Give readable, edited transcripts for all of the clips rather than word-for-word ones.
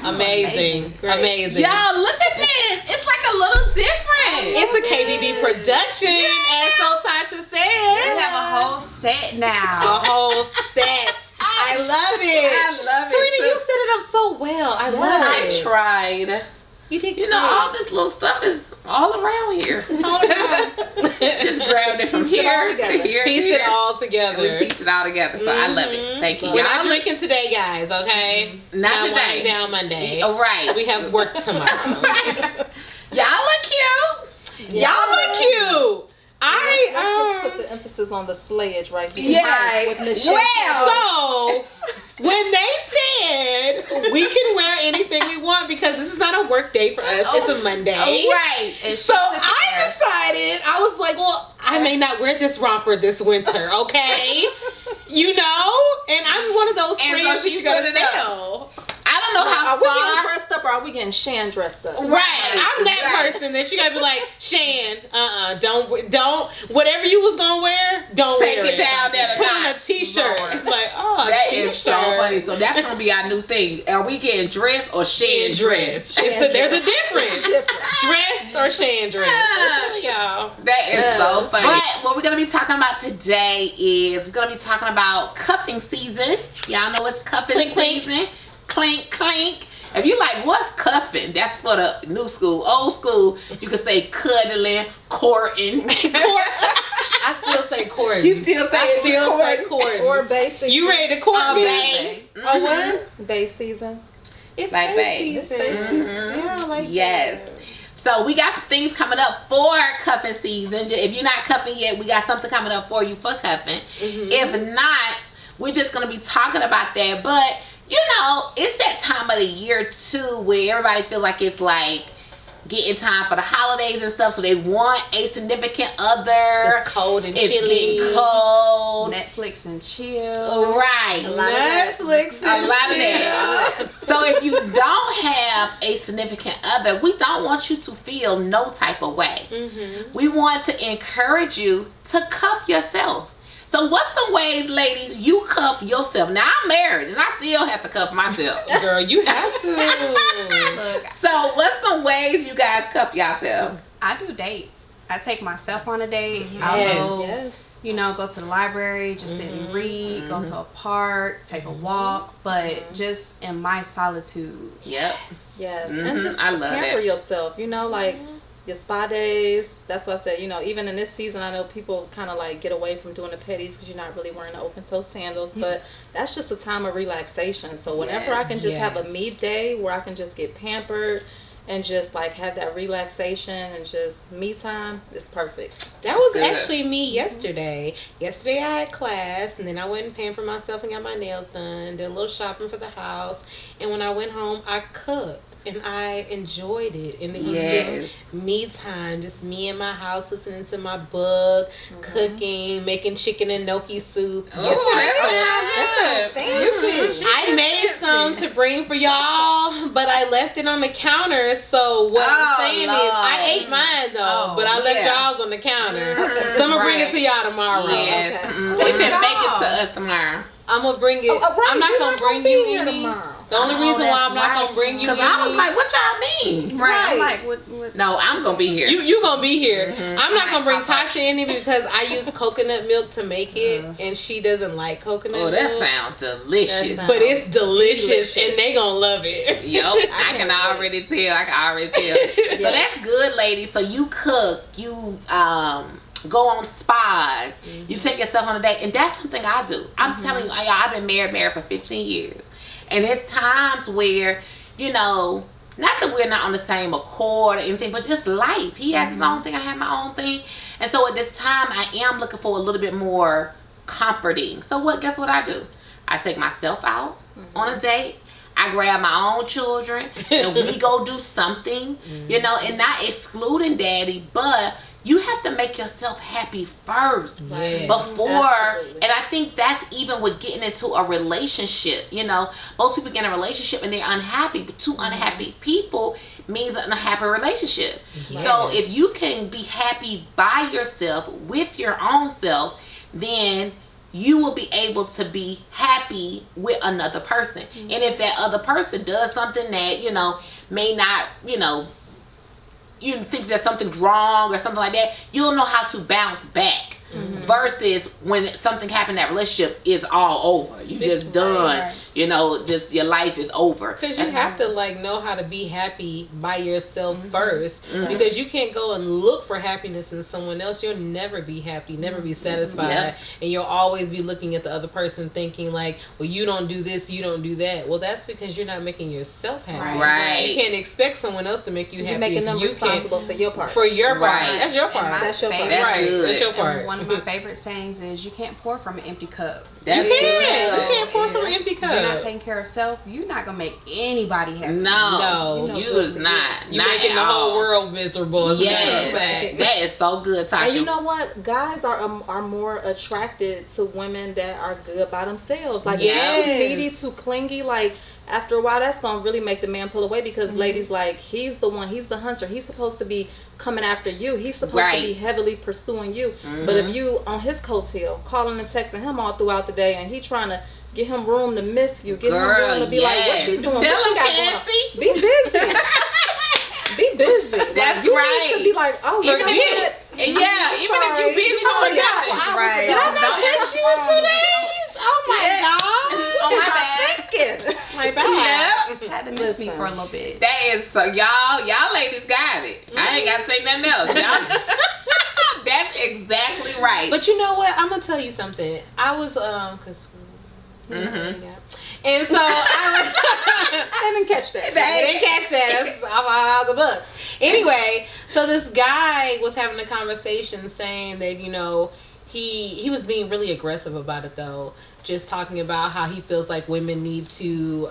Amazing. Y'all, look at this. It's like a little different. It's a KBB production, as so Tasha said. We have a whole set now. A whole set. I love it. I love it. Karina, you set it up so well. I love it. I tried. You did. You know, all this little stuff is all around here. Just grabbed it from here to here. Piece it all together. And we pieced it all together. So I love it. Thank you. We're not drinking today, guys. Okay. Not today. Winding down Monday. Oh, right. We have work tomorrow. Y'all look cute. Y'all look cute. Let's just put the emphasis on the slayage right here. Yes. With Michelle. Well, So, when they said we can wear anything we want because this is not a work day for us, it's a Monday. Right. So I decided, I was like, well, I may not wear this romper this winter, okay? You know? And I'm one of those friends that you gotta tell. I don't know how Are we getting far. dressed up or are we getting Shan dressed up? Right, I'm that person that you gotta be like, Shan, don't, whatever you was gonna wear, don't Take wear it down there. Put on a t-shirt. Like, oh, That t-shirt. is so funny. So that's gonna be our new thing. Are we getting dressed or Shan dressed? There's a difference. Dressed or Shan dressed. I'm telling y'all. That is so funny. But what we're gonna be talking about today is we're gonna be talking about cuffing season. Y'all know it's cuffing season. Clink, clink. If you like, what's cuffing? That's for the new school. Old school, you could say cuddling, courting. I still say courting. You still say courting. Or bay season. You ready to court me? Bae. Oh, what? Bay season. It's Like bay bae. season. Yeah, I like Yes. that. So we got some things coming up for cuffing season. If you're not cuffing yet, we got something coming up for you for cuffing. If not, we're just going to be talking about that. But you know, it's that time of the year too where everybody feel like it's like getting time for the holidays and stuff, so they want a significant other. It's cold and It's chilly. getting cold. Netflix and chill. Right. Netflix A lot of that. So if you don't have a significant other, we don't want you to feel no type of way. We want to encourage you to cuff yourself. So what's some ways, ladies, you cuff yourself? Now I'm married and I still have to cuff myself. Girl, you have to. So what's some ways you guys cuff yourself? I do dates. I take myself on a date. Yes. I'll go, Yes. you know, go to the library, just sit and read, go to a park, take a walk, but just in my solitude. Yep. Yes. And just I love pamper that. yourself. You know, like your spa days. That's what I said. You know, even in this season, I know people kind of like get away from doing the petties because you're not really wearing the open toe sandals. But that's just a time of relaxation. So whenever I can just have a me day where I can just get pampered and just like have that relaxation and just me time, it's perfect. That was good. actually me yesterday. Yesterday I had class and then I went and pampered myself and got my nails done, did a little shopping for the house, and when I went home I cooked. And I enjoyed it. And it was just me time. Just me in my house listening to my book, cooking, making chicken and gnocchi soup. Oh, that's Fancy. I made some to bring for y'all, but I left it on the counter. So what I'm saying is, I ate mine though, but I left y'all's on the counter. So I'm going to bring it to y'all tomorrow. Yes. Okay. They can make it to us tomorrow. I'm going to bring it. I'm not going to bring you any. tomorrow. The only reason why I'm not going to bring you Because any. I was like, what y'all mean? Right. I'm like, what? No, I'm going to be here. You gonna be here. I'm not gonna bring Tasha any because I use coconut milk to make it, and she doesn't like coconut Oh, milk. that sounds delicious. But it's delicious, and they gonna love it. Yup, I can already tell. So that's good, ladies. So you cook, you go on spas, you take yourself on a date, and that's something I do. I'm telling you, y'all, I've been married for 15 years. And there's times where, you know, not that we're not on the same accord or anything, but just life. He has his own thing, I have my own thing. And so at this time, I am looking for a little bit more comforting. So guess what I do? I take myself out on a date. I grab my own children and we go do something, you know, and not excluding daddy, but you have to make yourself happy first before. Absolutely. And I think that's even with getting into a relationship. You know, most people get in a relationship and they're unhappy, but two unhappy people means an unhappy relationship. So if you can be happy by yourself with your own self, then you will be able to be happy with another person. And if that other person does something that, you know, may not, you know, you think that something's wrong or something like that, you'll know how to bounce back. Versus when something happened in that relationship, is all over. You just done. Right. You know, just your life is over. Because you have to like know how to be happy by yourself first. Because you can't go and look for happiness in someone else. You'll never be happy, never be satisfied, and you'll always be looking at the other person thinking like, well, you don't do this, you don't do that. Well, that's because you're not making yourself happy. Right. You can't expect someone else to make you happy. You're making them responsible for your part. For your part. Right. That's your part. That's your part. That's good. That's your part. And one of my favorite sayings is, you can't pour from an empty cup. That's you good. can't pour from an empty cup. You're not taking care of self, you're not gonna make anybody happy. No, you is not. You're not making the whole world miserable. Yes, that is so good, Tasha. And you know what? Guys are more attracted to women that are good by themselves. Like, if you're too needy, too clingy, like, after a while, that's going to really make the man pull away, because ladies, like, he's the one, he's the hunter. He's supposed to be coming after you. He's supposed to be heavily pursuing you. But if you on his coattail, calling and texting him all throughout the day, and he trying to get him room to miss you, get him room to be like, what she doing? Tell what she him, got going on? Be busy. Be busy. That's like, you right. need to be like, oh, you know what? Yeah, even if you're busy doing nothing. Right. Did I not text you in 2 days? Oh my God. Oh my bad. Thinking. My bad. Just had to miss me for a little bit. That is so y'all ladies got it. I ain't got to say nothing else. Y'all. That's exactly right. But you know what? I'm gonna tell you something. I was because. And so I didn't catch that. They didn't catch that. That's all the books. Anyway, so this guy was having a conversation saying that, you know, he was being really aggressive about it though. Just talking about how he feels like women need to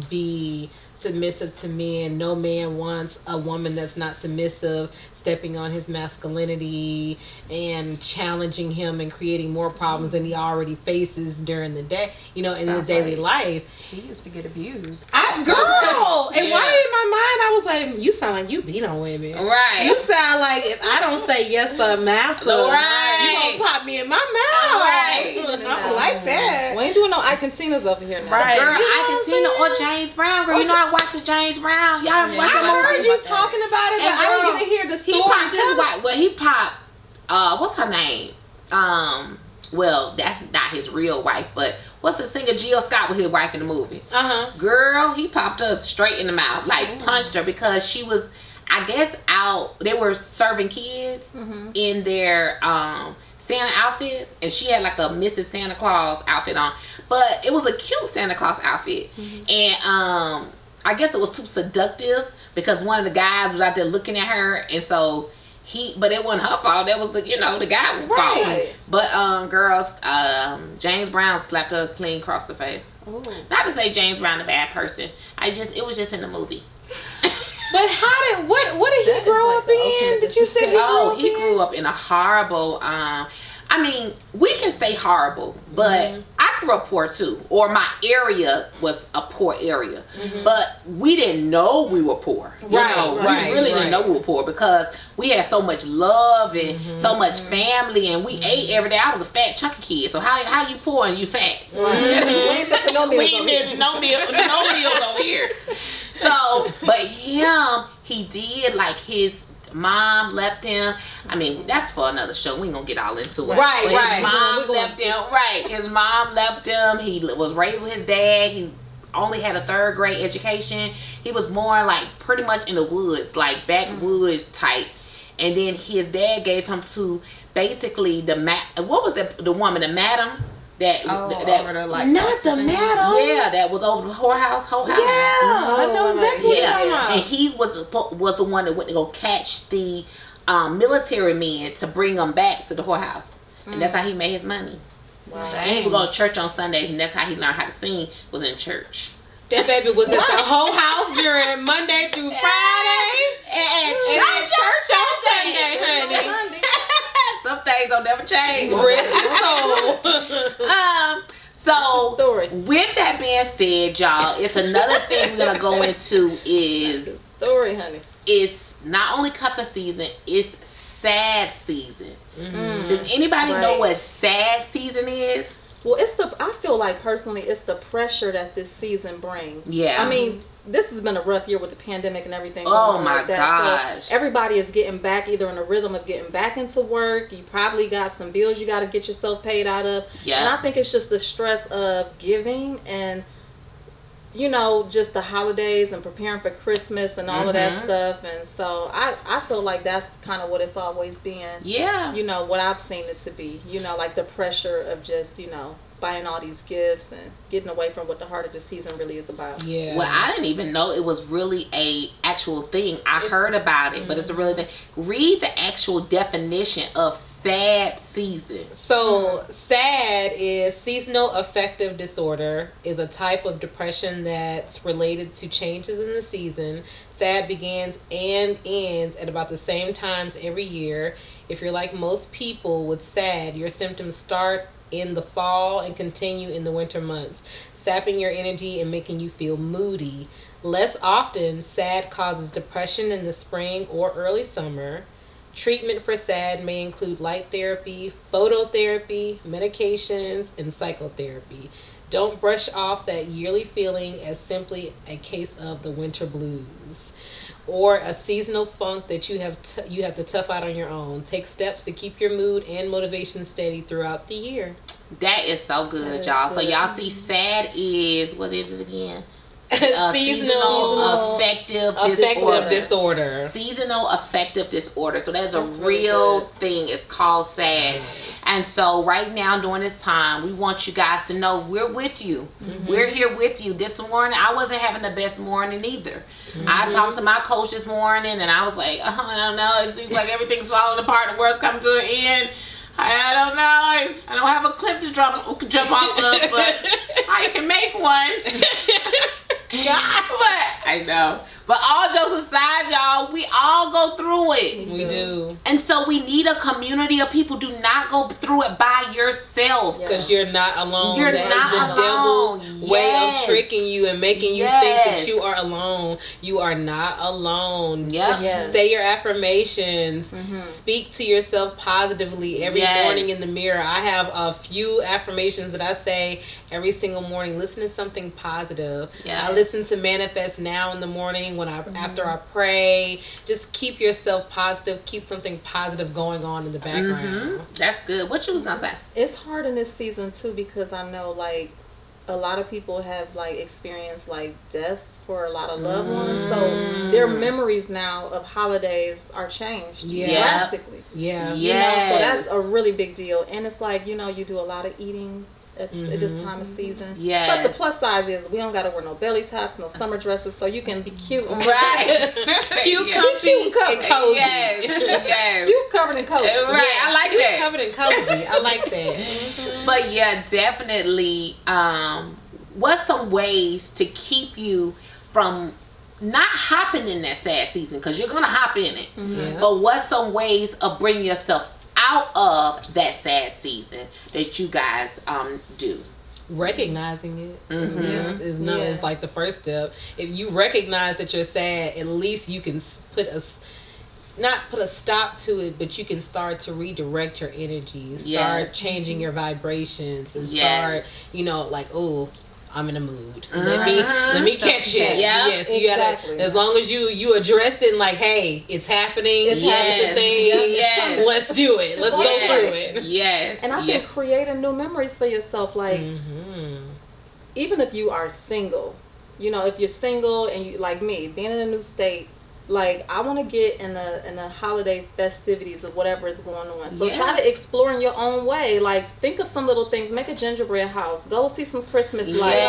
be submissive to men. No man wants a woman that's not submissive, stepping on his masculinity and challenging him and creating more problems than he already faces during the day, you know, in his daily life. He used to get abused. Girl, and why in my mind I was like, you sound like you beat on women. Right. You sound like if I don't say yes sir, master, you gonna pop me in my mouth. Right. I don't like that. We ain't doing no Icantinas over here now. Right. Girl, You know Icantina or James Brown. Girl, you know I watched the James Brown. Y'all watch I heard you talking about it, but I didn't get to hear the story. He popped this wife. Well, he popped. What's her name? Well, that's not his real wife, but what's the singer Jill Scott with his wife in the movie? Girl, he popped her straight in the mouth, like punched her because she was, I guess, out. They were serving kids in their Santa outfits, and she had like a Mrs. Santa Claus outfit on, but it was a cute Santa Claus outfit, and I guess it was too seductive because one of the guys was out there looking at her, and so but it wasn't her fault. That was the guy fault. But girls, James Brown slapped her clean across the face. Ooh. Not to say James Brown a bad person. It was just in the movie. But what did he grow up in? Did you say he grew up in a horrible I mean, we can say horrible, but I grew up poor too. Or my area was a poor area. But we didn't know we were poor. We really didn't know we were poor because we had so much love and so much family, and we ate every day. I was a fat chunky kid. So how you poor and you fat? We ain't missing no meals. We ain't missing no meals over here. So, but he did, like, his mom left him. I mean, that's for another show. We ain't gonna get all into it. Right. His mom left him. Right. His mom left him. He was raised with his dad. He only had a 3rd grade education. He was more like pretty much in the woods, like backwoods type. And then his dad gave him to basically the woman, the madam. That over the, like, not the madam. Yeah, that was over the whole house. Yeah, I know exactly what you're talking about. And he was the one that went to go catch the military men to bring them back to the whorehouse, and that's how he made his money. Wow. And he would go to church on Sundays, and that's how he learned how to sing. Was in church. That baby was at the whole house during Monday through Friday, and church on Sunday, honey. Some things don't never change. Rest his soul. So story. With that being said, y'all, it's another thing we're gonna go into is story, honey. It's not only cuffing season, it's sad season. Does anybody know what sad season is? Well, I feel like personally, it's the pressure that this season brings. Yeah. I mean, this has been a rough year with the pandemic and everything. Oh going my like that. gosh. So everybody is getting back either in a rhythm of getting back into work. You probably got some bills you got to get yourself paid out of. Yeah. And I think it's just the stress of giving and, you know, just the holidays and preparing for Christmas and all of that stuff. And so I feel like that's kind of what it's always been. Yeah. You know, what I've seen it to be. You know, like the pressure of just, you know, buying all these gifts and getting away from what the heart of the season really is about. Yeah. Well, I didn't even know it was really a actual thing. I heard about it, but it's a real thing. Read the actual definition of sad season. So, SAD is seasonal affective disorder, is a type of depression that's related to changes in the season. SAD begins and ends at about the same times every year. If you're like most people with SAD, your symptoms start in the fall and continue in the winter months, sapping your energy and making you feel moody. Less often, SAD causes depression in the spring or early summer. Treatment for SAD may include light therapy, phototherapy, medications, and psychotherapy. Don't brush off that yearly feeling as simply a case of the winter blues or a seasonal funk that you have to tough out on your own. Take steps to keep your mood and motivation steady throughout the year. That is so good, is y'all. So good. y'all see, SAD is, what is it again? Seasonal affective disorder. Seasonal affective disorder. So that's That's a really real good. thing. It's called SAD. And so right now during this time, we want you guys to know we're with you. We're here with you. This morning, I wasn't having the best morning either. I talked to my coach this morning and I was like, I don't know. It seems like everything's falling apart. The world's coming to an end. I don't know. I don't have a cliff to jump off of, but I can make one. But I know. But all jokes aside, y'all, we all go through it. We do. And so we need a community of people. Do not go through it by yourself. Because you're not alone. You're That is not the alone. devil's way Yes. of tricking you and making you think that you are alone. You are not alone. Yep. Yes. Say your affirmations. Speak to yourself positively every Yes. morning in the mirror. I have a few affirmations that I say every single morning. Listen to something positive. Yes. I listen to Manifest Now in the morning when after I pray. Just keep yourself positive. Keep something positive going on in the background. That's good. What you was gonna say? It's hard in this season too because I know like a lot of people have like experienced like deaths for a lot of loved ones, so their memories now of holidays are changed drastically. Yeah. You know, so that's a really big deal. And it's like, you know, you do a lot of eating at this time of season. Yes. But the plus side is we don't got to wear no belly tops, no summer dresses, so you can be cute. Right. Cute, Yeah. comfy, Cute, and cozy. Yes. Yes. Cute, covered in coat. Right. I like Cute, that. covered and cozy. I like that. But yeah, definitely. What's some ways to keep you from not hopping in that sad season? Because you're gonna hop in it. Yeah. But what's some ways of bringing yourself out of that sad season that you guys do? Recognizing it is like the first step. If you recognize that you're sad, at least you can not put a stop to it, but you can start to redirect your energy, start changing your vibrations, and start, you know, like, oh, I'm in a mood. Let me catch it. Yeah, yes, you exactly. gotta. As long as you address it, like, hey, it's happening. It's a thing. Yes. Let's do it. Let's go through it. Yes. And I think creating new memories for yourself, like even if you are single, you know, if you're single and you like me, being in a new state, like I want to get in the holiday festivities of whatever is going on. So try to explore in your own way. Like think of some little things. Make a gingerbread house. Go see some Christmas lights.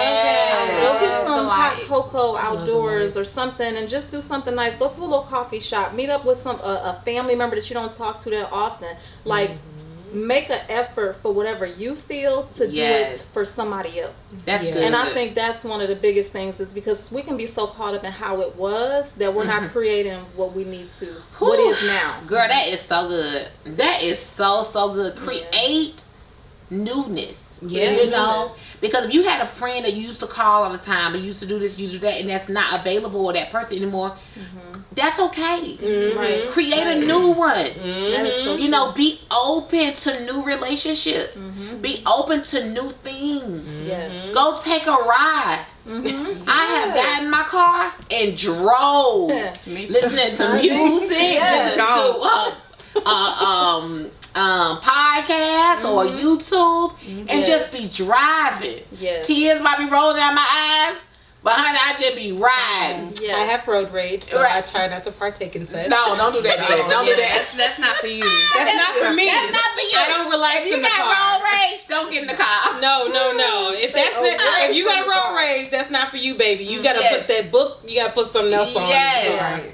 Go get some hot cocoa outdoors or something, and just do something nice. Go to a little coffee shop. Meet up with some a family member that you don't talk to that often. Like. Make an effort for whatever you feel to do it for somebody else. That's good. And I think that's one of the biggest things is because we can be so caught up in how it was that we're not creating what we need to, what is now. Girl, that is so good. That is so good. Create newness. Yeah. You know? Because if you had a friend that you used to call all the time, and used to do this, used to do that, and that's not available or that person anymore, that's okay. Right. Create a new one. That is so You know, be open to new relationships. Be open to new things. Yes. Go take a ride. I have gotten in my car and drove, listening to music, Yes. to podcasts or YouTube, and Yes. just be driving. Yes. Tears might be rolling down my eyes, but honey, I just be riding. Yes. I have road rage, so Right. I try not to partake in such. No, don't do that. Daddy. Don't do that. That's not for you. That's not for me. That's not for you. I don't relax If you in the got car. road rage, don't get in the car. No. If that's not, if you got a road rage, that's not for you, baby. You gotta Yes. put that book. You gotta put something else on. Yes. Right.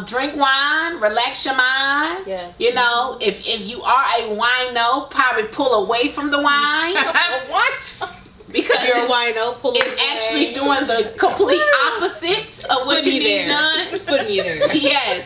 Drink wine, relax your mind. Yes. You know, if you are a wino, probably pull away from the wine. What? Because You're a wino. Pull it's actually doing the complete opposite of what you need done. It's putting you there. Yes.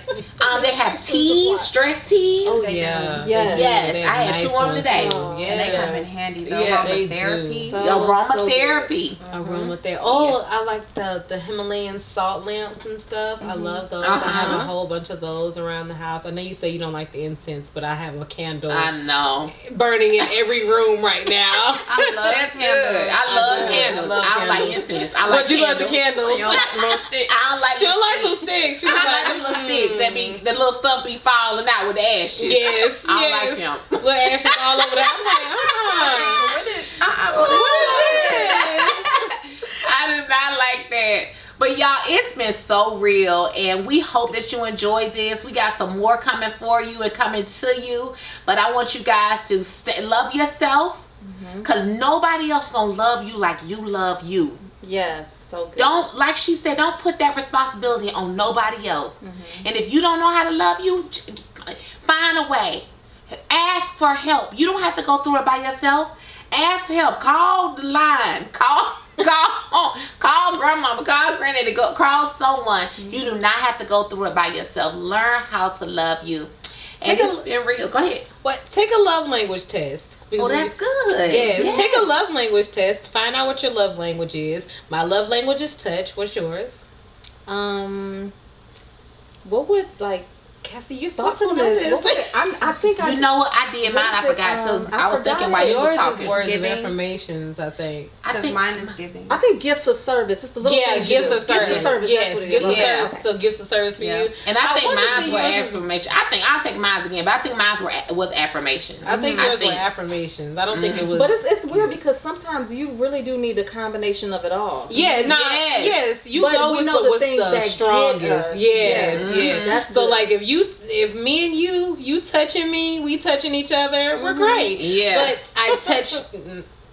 They have teas, stress teas. Oh yeah. Yes. Yes, They I have had two nice of them ones, today. too. And they come in Yes. handy though. Yeah, they Aromatherapy. do. Aromatherapy. Aromatherapy. Oh, I like the Himalayan salt lamps and stuff. I love those. I have a whole bunch of those around the house. I know you say you don't like the incense, but I have a candle I know. burning in every room right now. I love That's candles. good. I love do. candles. I love I don't like candles. incense. I like But you love the candles. You don't like no stick. I don't like She don't like the those sticks. She I was like them little sticks that be the little stuff be falling out with the ashes. Yes, I don't yes. like them. Little ashes all over there. I'm like, I do not like that. But y'all, it's been so real, and we hope that you enjoyed this. We got some more coming for you and coming to you. But I want you guys to love yourself, because nobody else gonna love you like you love you. Yes. So good. Don't, like she said, don't put that responsibility on nobody else. And if you don't know how to love you, find a way. Ask for help. You don't have to go through it by yourself. Ask for help. Call the line. Call grandmama. Call granddaddy. Call someone. You do not have to go through it by yourself. Learn how to love you. And it's been real. Go ahead. Take a love language test. Oh, that's good. Yes, take a love language test. Find out what your love language is. My love language is touch. What's yours? What would like Cassie, you're supposed to know thoughtfulness? this. What would it, I think I. You know what? I did mine. I What is it? forgot too. I I was forgot thinking while it. you was Yours talking. is words Giving. of affirmations, I think. I Because think mine is giving. I think gifts of service. It's the little Yeah, things you gifts do. of service. Gifts of service. Yes, That's what it gifts is. of Yeah. service. So gifts of service for Yeah. you. And I think wanna mine say were yours is- affirmation. I think I'll take mine again, but I think mine was affirmations. I think yours were affirmations. I don't think it was. But it's weird because sometimes you really do need a combination of it all. Yeah, no, Yes. yes, you But go we with know the what's things the that get strongest. us. Yes, Yes. yes. That's So good. like if me and you touching me, we touching each other, we're great. Yeah. But I touch.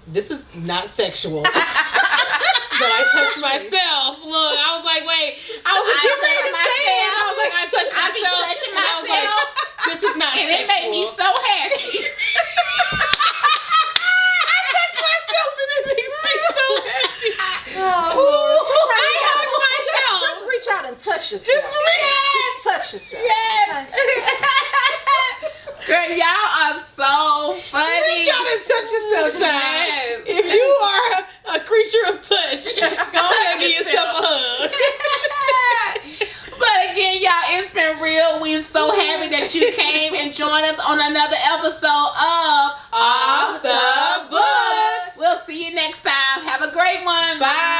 This is not sexual. But I touched myself. Look, I was like, wait. I was like, I you know touched what you're saying? I was like, I touched I be myself. touching And I was like, myself. this is not And sexual. it made me so happy. I touched myself and it makes me so happy. Oh, I hugged myself. just reach out and touch yourself. Just Just touch yourself. Yes. Girl, y'all are so funny. Reach out and touch yourself, Shine. Yes. If you are a creature of touch, go ahead and give yourself a hug. But again, y'all, it's been real. We're so happy that you came and joined us on another episode of Off the Books. We'll see you next time. Have a great one. Bye.